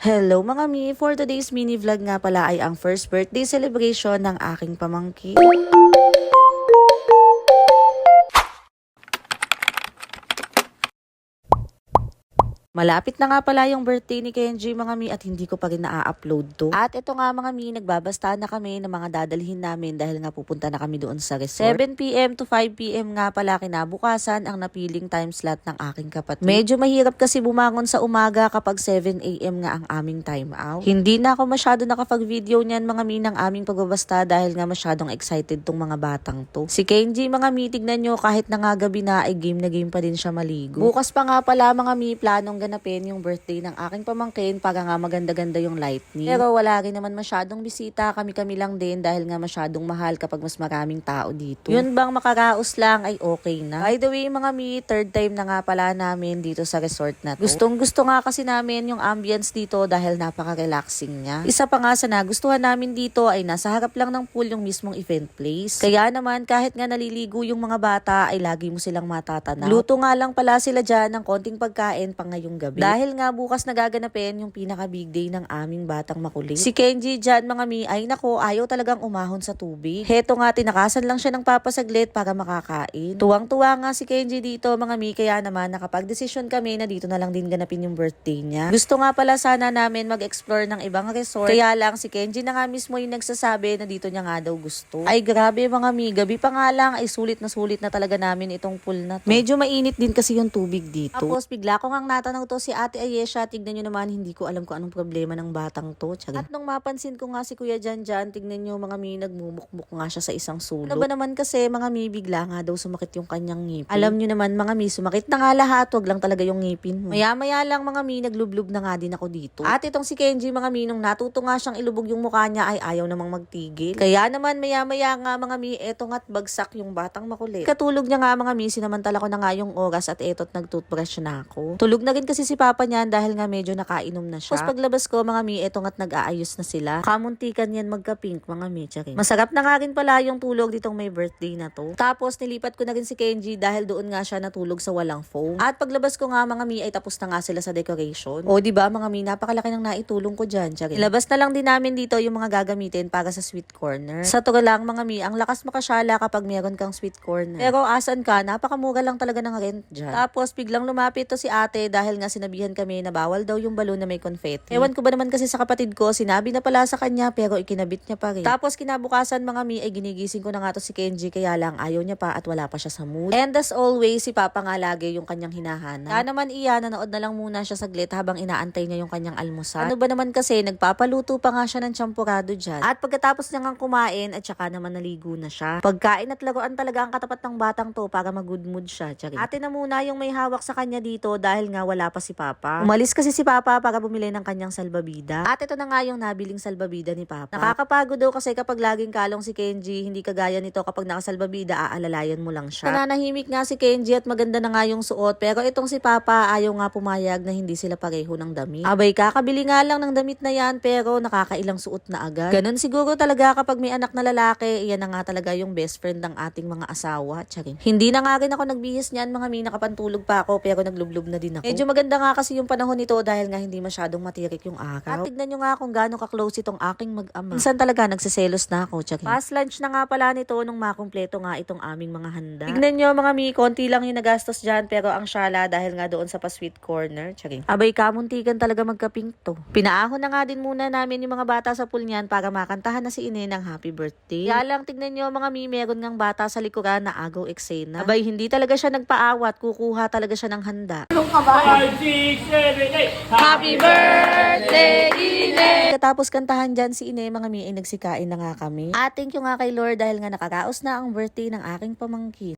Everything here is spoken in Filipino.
Hello mga mi! For today's mini vlog nga pala ay ang first birthday celebration ng aking pamangkin. Malapit na nga pala yung birthday ni Kenji mga mi at hindi ko pa rin na-upload to. At ito nga mga mi, nagbabasta na kami ng mga dadalhin namin dahil nga pupunta na kami doon sa resort. 7 PM to 5 PM nga pala kinabukasan ang napiling time slot ng aking kapatid. Medyo mahirap kasi bumangon sa umaga kapag 7 AM nga ang aming time out. Hindi na ako masyado nakapag-video niyan mga mi ng aming pagbabasta dahil nga masyadong excited tong mga batang to. Si Kenji mga mi, tignan nyo kahit na nga gabi na ay game na game pa din siya maligo. Bukas pa nga pala mga mi, planong ganapin yung birthday ng aking pamangkin para nga maganda-ganda yung lightning. Pero wala rin naman masyadong bisita, kami-kami lang din dahil nga masyadong mahal kapag mas maraming tao dito. Yun bang makaraos lang ay okay na. By the way mga mi, third time na nga pala namin dito sa resort na to. Gustong-gusto nga kasi namin yung ambience dito dahil napaka-relaxing niya. Isa pa nga sa nagustuhan namin dito ay nasa harap lang ng pool yung mismong event place. Kaya naman kahit nga naliligo yung mga bata ay lagi mo silang matatanaw. Luto nga lang pala sila dyan ng konting pagkain pang ngayong gabi. Dahil nga bukas nagaganapin yung pinaka big day ng aming batang makulit. Si Kenji dyan mga mi ay nako ayaw talagang umahon sa tubig. Heto nga tinakasan lang siya ng papasaglit para makakain. Tuwang-tuwa nga si Kenji dito mga mi kaya naman nakapag-desisyon kami na dito na lang din ganapin yung birthday niya. Gusto nga pala sana namin mag-explore ng ibang resort. Kaya lang si Kenji na nga mismo yung nagsasabi na dito niya nga daw gusto. Ay grabe mga mi, gabi pa nga lang ay sulit na talaga namin itong pool na to. Medyo mainit din kasi yung tubig dito. Tapos bigla ko ngang natanong to si Ate Ayesha, tignan nyo naman, hindi ko alam kung anong problema ng batang to. Tsaka. At nung mapansin ko nga si Kuya Janjan, tignan nyo mga mi, nagmumukmuk nga siya sa isang sulok. Ano ba naman kasi mga mi, bigla nga daw sumakit yung kanyang ngipin. Alam nyo naman mga mi, sumakit na nga lahat, wag lang talaga yung ngipin mo. Maya-maya lang mga mi, naglublub na nga din ako dito. At itong si Kenji mga mi, nung natuto nga siyang ilubog yung mukha niya ay ayaw namang magtigil. Kaya naman maya-maya nga mga mi, eto nga't bagsak yung batang makulit. Katulog niya nga mga mi, sinamantala ko na nga yung oras at eto't nagtoothbrush na ako. Tulog na rin kasi si Papa niyan dahil nga medyo nakainom na siya. Tapos paglabas ko mga mi, eto nga't nag-aayos na sila. Kamuntikan yan magka-pink mga mi, tsaka. Masarap na nga rin pala yung tulog ditong may birthday na to. Tapos nilipat ko na rin si Kenji dahil doon nga siya natulog sa walang foam. At paglabas ko nga mga mi ay tapos na nga sila sa decoration. O di ba mga mi, napakalaki ng naitulong ko diyan, tsaka. Ilabas na lang din namin dito yung mga gagamitin para sa sweet corner. Sa to lang mga mi, ang lakas makasyala kapag meron kang sweet corner. Pero asan ka, napakamura lang talaga ng rent dyan. Tapos biglang lumapit to si ate dahil nga sinabihan kami na bawal daw yung balon na may confetti. Ewan ko ba naman kasi sa kapatid ko, sinabi na pala sa kanya pero ikinabit niya pa rin. Tapos kinabukasan mga mi ay ginigising ko na nga to si Kenji kaya lang ayaw niya pa at wala pa siya sa mood. And as always, si Papa nga lagi yung kanyang hinahanap. Kaya naman nanood na lang muna siya saglit habang inaantay niya yung kanyang almusal. Ano ba naman kasi, nagpapaluto pa nga siya ng champurado dyan. At pagkatapos niya nga kumain at saka naman naligo na siya. Pagkain at laruan talaga ang katapat ng batang to para mag-good mood siya. Tsaka. Ate na muna yung may hawak sa kanya dito dahil nga wala pa si Papa. Umalis kasi si Papa para bumili ng kanyang salbabida. At ito na nga yung nabiling salbabida ni Papa. Nakakapagod daw kasi kapag laging kalong si Kenji, hindi kagaya nito kapag nakasalbabida, aalalayan mo lang siya. Nananahimik nga si Kenji at maganda na nga yung suot pero itong si Papa ayaw nga pumayag na hindi sila pareho ng damit. Abay kakabili nga lang ng damit na yan pero nakakailang suot na agad. Ganun siguro talaga kapag may anak na lalaki, iyan na nga talaga yung best friend ng ating mga asawa. Charing. Hindi na nga rin ako nagbihis niyan mga mi, nakapantulog pa ako pero naglublob na din ako. Medyo maganda nga kasi yung panahon nito dahil nga hindi masyadong matirik yung araw. At tignan nyo nga kung gaano ka-close itong aking mag-ama. Minsan talaga nagsiselos na ako. Charing. Past lunch na nga pala nito nung makumpleto nga itong aming mga handa. Tignan nyo mga mi, konti lang yung nagastos dyan pero ang syala dahil nga doon sa pa-sweet corner. Charing. Abay kamuntikan talaga magka-pink to. Pinaahon na nga din muna namin yung mga bata sa pool niyan para makantahan na si Ine ng happy birthday. Kaya lang tignan nyo mga mi, meron ngang bata sa likuran na agaw eksena. Abay hindi talaga siya nagpaawat, kukuha talaga siya ng handa. 5, 6, 7, 8. Happy birthday, Ine! Katapos kantahan dyan si Ine, mga mi, ay nagsikain na nga kami. At thank you nga kay Lord dahil nga nakaraos na ang birthday ng aking pamangkin.